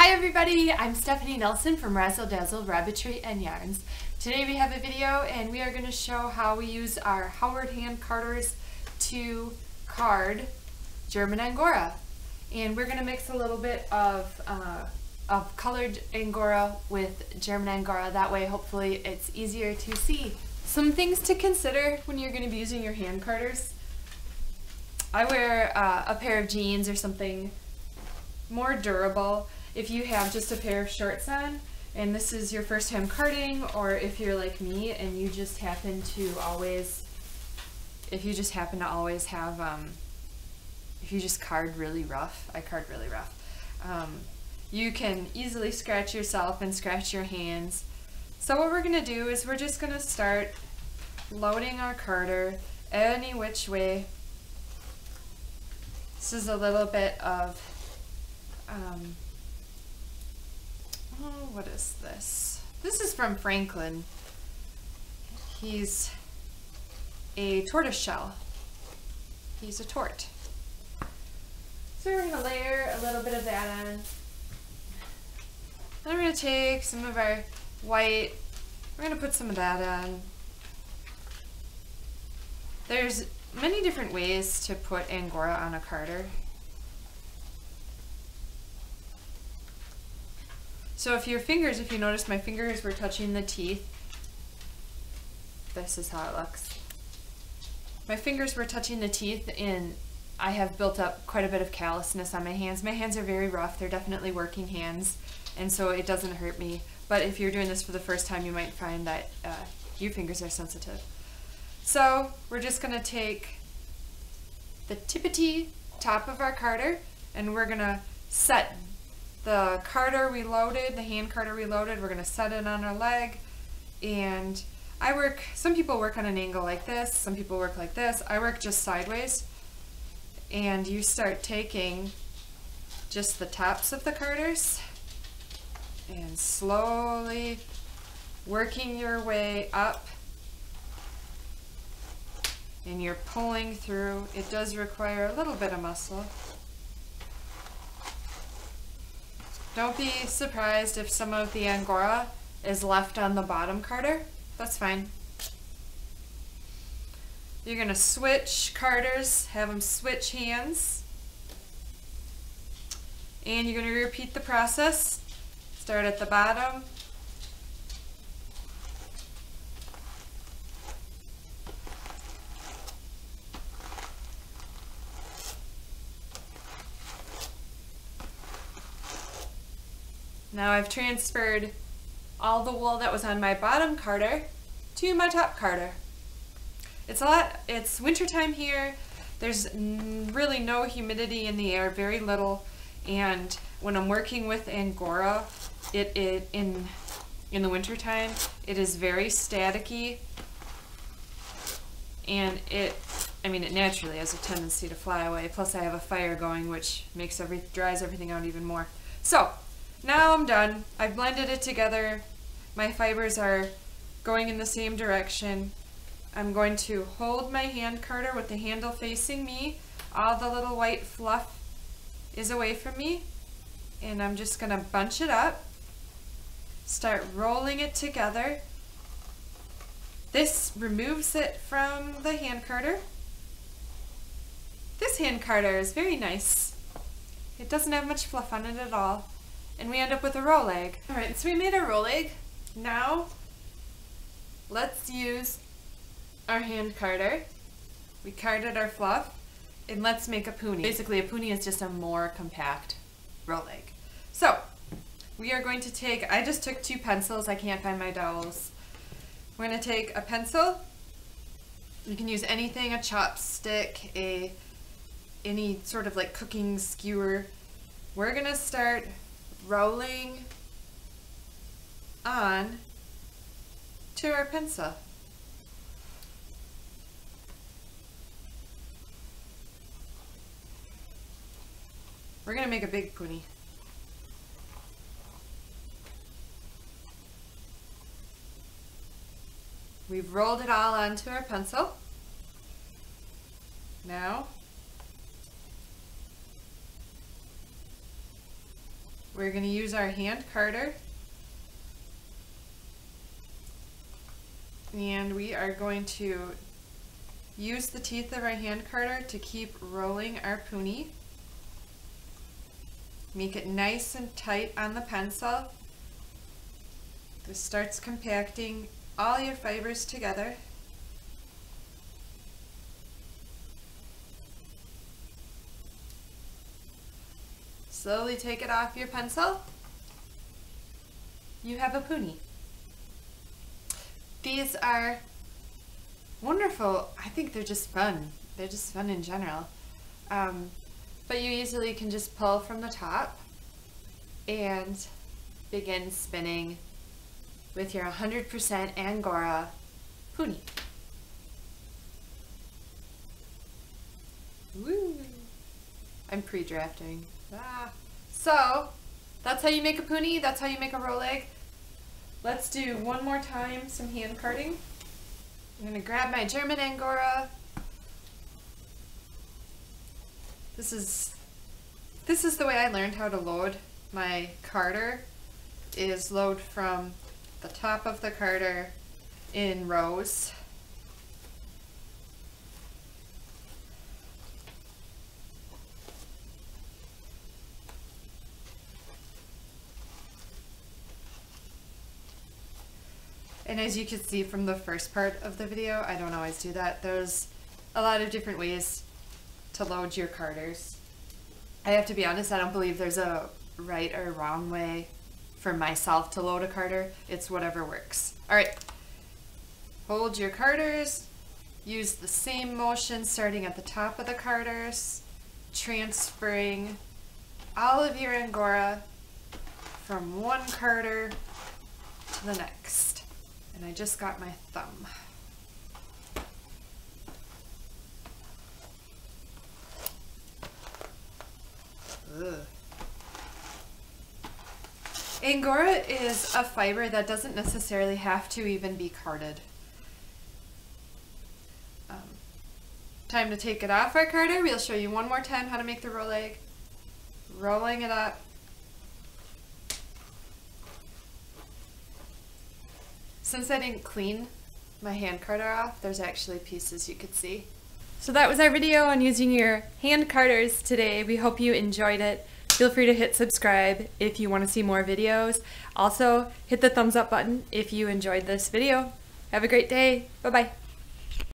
Hi everybody, I'm Stephanie Nelson from Razzle Dazzle Rabbitry Yarns. Today we have a video and we are going to show how we use our Howard hand carders to card German angora. And we're going to mix a little bit of colored angora with German angora. That way hopefully it's easier to see. Some things to consider when you're going to be using your hand carders. I wear a pair of jeans or something more durable. If you have just a pair of shorts on and this is your first time carding, or if you're like me and you just happen to always, if you just card really rough, I card really rough, you can easily scratch yourself and scratch your hands. So what we're going to do is we're just going to start loading our carder any which way. This is a little bit of what is this? This is from Franklin. He's a tortoiseshell. He's a tort. So we're going to layer a little bit of that on. Then we're going to take some of our white. We're going to put some of that on. There's many different ways to put angora on a carder. So if you notice my fingers were touching the teeth, this is how it looks. My fingers were touching the teeth and I have built up quite a bit of callousness on my hands. My hands are very rough, they're definitely working hands, and so it doesn't hurt me. But if you're doing this for the first time, you might find that your fingers are sensitive. So we're just going to take the tippity top of our carder and we're going to set the carder we loaded, the hand carder we loaded, we're going to set it on our leg. And some people work on an angle like this, some people work like this. I work just sideways. And you start taking just the tops of the carders and slowly working your way up. And you're pulling through. It does require a little bit of muscle. Don't be surprised if some of the angora is left on the bottom carder. That's fine. You're going to switch carders, have them switch hands. And you're going to repeat the process. Start at the bottom. Now I've transferred all the wool that was on my bottom carder to my top carder. It's wintertime here. There's really no humidity in the air, very little. And when I'm working with angora, in the wintertime, it is very staticky. And it naturally has a tendency to fly away. Plus I have a fire going, which dries everything out even more. So, now I'm done. I've blended it together. My fibers are going in the same direction. I'm going to hold my hand carder with the handle facing me. All the little white fluff is away from me. And I'm just going to bunch it up. Start rolling it together. This removes it from the hand carder. This hand carder is very nice. It doesn't have much fluff on it at all. And we end up with a rolag. Alright, so we made a rolag. Now, let's use our hand carder. We carded our fluff, and let's make a puni. Basically, a puni is just a more compact rolag. So, we are going to take, I just took 2 pencils, I can't find my dowels. We're going to take a pencil. You can use anything, a chopstick, any sort of like cooking skewer. We're going to start rolling on to our pencil. We're going to make a big puni. We've rolled it all onto our pencil. Now we're going to use our hand carder, and we are going to use the teeth of our hand carder to keep rolling our puni. Make it nice and tight on the pencil. This starts compacting all your fibers together. Slowly take it off your pencil. You have a puni. These are wonderful. I think they're just fun. They're just fun in general. But you easily can just pull from the top and begin spinning with your 100% angora puni. Woo! I'm pre-drafting. So, that's how you make a puni, that's how you make a rolag. Let's do one more time some hand carding. I'm going to grab my German angora. This is the way I learned how to load my carder, is load from the top of the carder in rows. And as you can see from the first part of the video, I don't always do that. There's a lot of different ways to load your carders. I have to be honest, I don't believe there's a right or wrong way for myself to load a carder. It's whatever works. Alright, hold your carders, use the same motion starting at the top of the carders, transferring all of your angora from one carder to the next. And I just got my thumb. Ugh. Angora is a fiber that doesn't necessarily have to even be carded. Time to take it off our carder. We'll show you one more time how to make the rolag. Rolling it up. Since I didn't clean my hand carder off, there's actually pieces you could see. So that was our video on using your hand carders today. We hope you enjoyed it. Feel free to hit subscribe if you want to see more videos. Also, hit the thumbs up button if you enjoyed this video. Have a great day. Bye-bye.